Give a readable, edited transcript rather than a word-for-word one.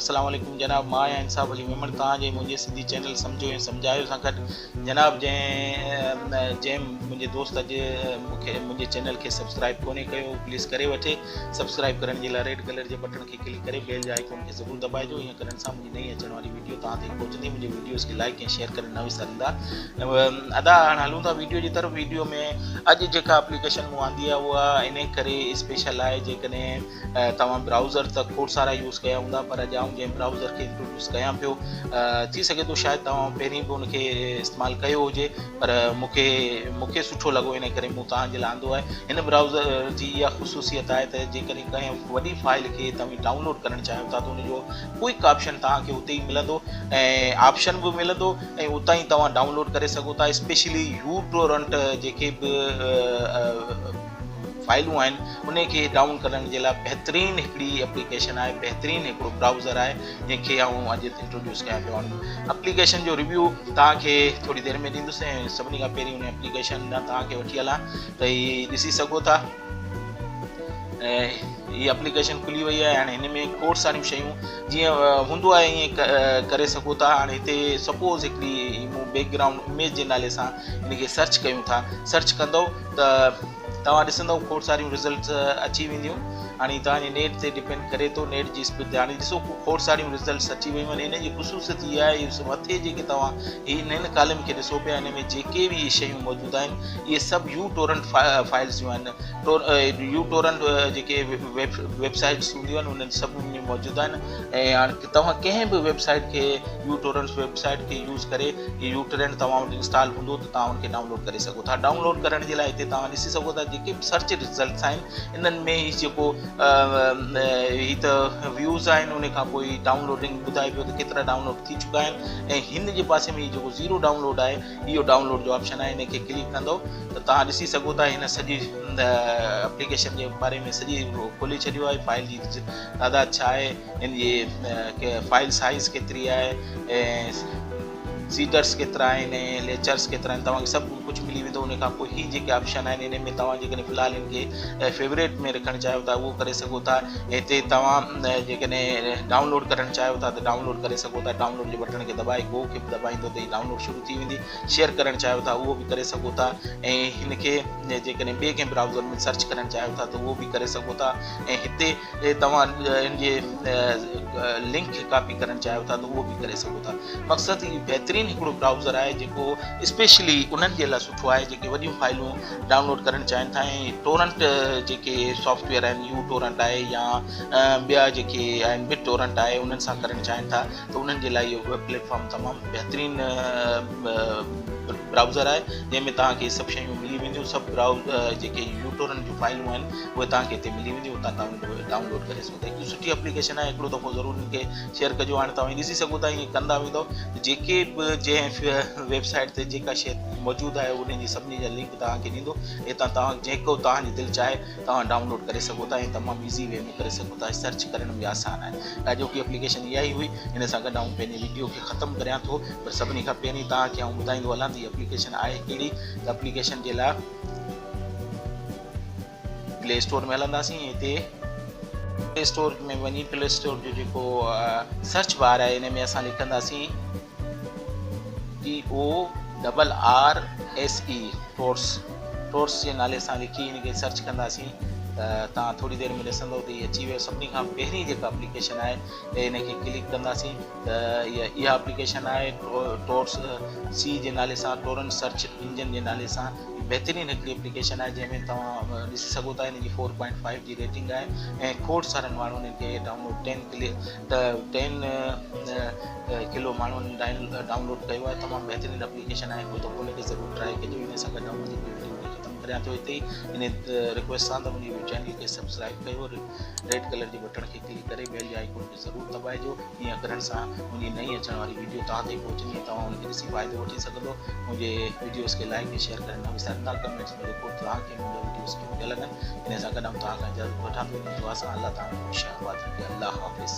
अस्सलाम वालेकुम जनाब, मां आहियां इंसाफ़ अली मेमण तव्हांजे मुंहिंजे सिंधी चैनल सम्झो ऐं सम्झायो सां गॾु जनाब जंहिं मुंहिंजे दोस्त अॼु मूंखे मुंहिंजे चैनल खे सब्सक्राइब कोन्हे कयो, प्लीज़ करे वठे। सब्सक्राइब करण जे लाइ रेड कलर जे बटन खे क्लिक करे बेल जे आइकॉन खे ज़रूरु दॿाइजो। ईअं करण सां मुंहिंजी नई अचण वारी वीडियो तव्हां ताईं पहुचंदी। मुंहिंजे वीडियोज़ खे लाइक ऐं शेयर करे न विसारींदा। अदा हाणे हलूं था वीडियो जी तरफ़। वीडियो में अॼु जेका एप्लीकेशन मूं आंदी आहे उहा इन करे स्पेशल आहे, जेकॾहिं तव्हां ब्राउज़र त खोड़ सारा यूज़ कया हूंदा, पर अॼु आउं जंहिं ब्राउज़र खे इंट्रोड्यूस कयां पियो, थी सघे थो शायदि तव्हां पहिरीं बि उनखे इस्तेमालु कयो हुजे, पर मूंखे सुठो लॻो, इन करे मूं तव्हांजे लाइ आंदो आहे। हिन ब्राउज़र जी इहा ख़ुशूसियत आहे त जेकॾहिं कंहिं वॾी फाइल खे तव्हां डाउनलोड करणु चाहियो था त उनजो क्विक ऑप्शन तव्हांखे उते ई मिलंदो ऐं ऑप्शन बि मिलंदो ऐं उतां ई तव्हां डाउनलोड करे सघो था। स्पेशली यूटोरंट जेके बि फाइलूं आहिनि उनखे डाउन करण जे लाइ बहितरीनु हिकिड़ी एप्लीकेशन आहे, बहितरीनु हिकिड़ो ब्राउज़र आहे जंहिंखे आउं अॼु इंट्रोड्यूस कयां पियो। एप्लीकेशन जो रिव्यू तव्हांखे थोरी देरि में ॾींदुसि ऐं सभिनी खां पहिरीं उन एप्लीकेशन ॾांहुं तव्हांखे वठी हलां त हीअ ॾिसी सघो था। हीअ एप्लीकेशन खुली वई आहे। हाणे हिन में खोड़ सारियूं शयूं जीअं हूंदो आहे ईअं करे सघो था। हाणे हिते सपोज़ हिकिड़ी मूं बैकग्राउंड इमेज जे नाले सां हिनखे सर्च कयूं था, सर्च कंदव त तव्हां ॾिसंदव खोड़ सारियूं रिज़ल्ट्स अची वेंदियूं। हाणे तव्हांजे नेट ते डिपेंड करे थो, नेट जी स्पीड ते। हाणे ॾिसो खोड़ सारियूं रिज़ल्ट्स अची वियूं आहिनि। हिन जी ख़ुशूसियत इहा आहे, मथे जेके तव्हां हिन कॉलम खे ॾिसो पिया, हिन में जेके बि शयूं मौजूदु आहिनि इहे सभु यूटोरंट फाइल्स जूं आहिनि। यूटोरंट जेके वेबसाइट्स हूंदियूं आहिनि उन्हनि सभु में मौजूदु आहिनि। ऐं हाणे तव्हां कंहिं बि वेबसाइट खे यूटोरंट वेबसाइट खे यूज़ करे यूटोरंट तव्हां वटि इंस्टॉल हूंदो त तव्हां उनखे डाउनलोड करे सघो था। डाउनलोड करण जे लाइ हिते तव्हां ॾिसी सघो था जेके बि सर्च रिज़ल्ट्स आहिनि इन्हनि में ई जेको ही त व्यूज़ आहिनि, उन खां पोइ डाउनलोडिंग ॿुधाए पियो त केतिरा डाउनलोड थी चुका आहिनि। ऐं हिन जे पासे में जेको ज़ीरो डाउनलोड आहे इहो डाउनलोड जो ऑप्शन आहे, इनखे क्लिक कंदव त तव्हां ॾिसी सघो था हिन सॼी एप्लीकेशन जे बारे में सॼी खोले छॾियो आहे। फाइल जी तादाद छा आहे, हिन जी फाइल साइज़ केतिरी आहे ऐं सीटर्स केतिरा आहिनि ऐं लेक्चर्स केतिरा आहिनि, तव्हांखे सभु कुझु मिली वेंदो। उन खां पोइ ही जेके ऑप्शन आहिनि हिन में तव्हां जेकॾहिं फ़िलहालु हिनखे फेवरेट में रखणु चाहियो था उहो करे सघो था। हिते तव्हां जेकॾहिं डाउनलोड करणु चाहियो था त डाउनलोड करे सघो था। डाउनलोड जे बटन खे दॿाए गो खे बि दॿाईंदो त ही डाउनलोड शुरू थी वेंदी। शेयर करणु चाहियो था उहो बि करे सघो था ऐं हिनखे जेकॾहिं ॿिए कंहिं ब्राउज़र में सर्च करणु चाहियो था त उहो बि करे सघो था। ऐं हिते तव्हां हिन जे लिंक खे कॉपी करणु चाहियो था त उहो बि करे सघो था। मक़सदु ही बहितरीनु हिकिड़ो ब्राउज़र आहे जेको स्पेशली उन्हनि जे लाइ सुठो आहे जेके वॾियूं फाइलूं डाउनलोड करणु चाहिनि था। ऐं टोरंट जेके सॉफ्टवेयर आहिनि, यू टोरंट आहे या ॿिया जेके आहिनि बिट टोरंट आहे, उन्हनि सां करणु चाहिनि था त उन्हनि जे लाइ इहो प्लेटफॉर्म तमामु बहितरीनु ब्राउज़र आहे जंहिंमें तव्हांखे सभु शयूं मिली वेंदियूं। सभु जेके यूटोरंट जूं फाइलूं आहिनि उहे तव्हांखे हिते मिली वेंदियूं, उतां तव्हां डाउनलोड करे सघो था। हिकु सुठी एप्लीकेशन आहे, हिकिड़ो दफ़ो ज़रूरु हिनखे शेयर कजो। हाणे तव्हां ॾिसी सघो था ईअं कंदा वेंदव जेके बि जंहिं वेबसाइट ते जेका शइ मौजूदु आहे उन जी सभिनी जा लिंक तव्हांखे ॾींदो। हितां तव्हां जेको तव्हांजी दिलि चाहे तव्हां डाउनलोड करे सघो था ऐं तमामु ईज़ी वे में करे सघो था। सर्च करण में आसान आहे। अॼो की एप्लीकेशन इहा ई हुई। हिन सां गॾु आउं पंहिंजी वीडियो खे ख़तमु करियां थो, पर सभिनी खां पहिरीं तव्हांखे आउं ॿुधाईंदो हलां त एप्लीकेशन आहे कहिड़ी। त एप्लीकेशन जे लाइ प्ले स्टोर में हलंदासीं। हिते प्ले स्टोर में वञी प्ले स्टोर जो जेको सर्च बार आहे हिन में असां लिखंदासीं TORRSE टोर्स जे नाले सां लिखी हिनखे सर्च कंदासीं त तव्हां थोरी देरि में ॾिसंदव त हीअ अची वियो। सभिनी खां पहिरीं जेका एप्लीकेशन आहे हिनखे क्लिक कंदासीं त इहा एप्लीकेशन आहे टोर्स सी जे नाले सां, टोरंट सर्च इंजन जे नाले सां। बहितरीनु हिकिड़ी एप्लीकेशन आहे जंहिंमें तव्हां ॾिसी सघो था हिन जी 4.5 जी रेटिंग आहे ऐं खोड़ सारनि माण्हुनि हिनखे डाउनलोड 10 किलो माण्हुनि डाउनलोड कयो आहे। तमामु बहितरीनु एप्लीकेशन आहे, कोई दफ़ो हुनखे ज़रूरु ट्राई कजो। हिन सां गॾु ख़तमु करियां थो हिते ई हिन रिक्वेस्ट सां त मुंहिंजी चैनल खे सब्सक्राइब कयो, रेड कलर जे बटन खे क्लिक करे बेल जे आइकॉन खे ज़रूरु दॿाइजो। ईअं करण सां मुंहिंजी नई अचण वारी वीडियो तव्हां ताईं पहुचंदी, तव्हां हुनखे ॾिसी फ़ाइदो वठी सघंदो। मुंहिंजे वीडियोज़ खे लाइक ऐं शेयर करे न विसारींदा। कमेंट्स में रिपोर्ट तव्हांखे मुंहिंजा वीडियोज़ कीअं पिया लॻनि। हिन सां गॾु तव्हां खां इजाज़त वठां थो। दुआ सां अल्लाह तव्हांखे खुशहाल रखे। अल्लाह हाफ़िज़।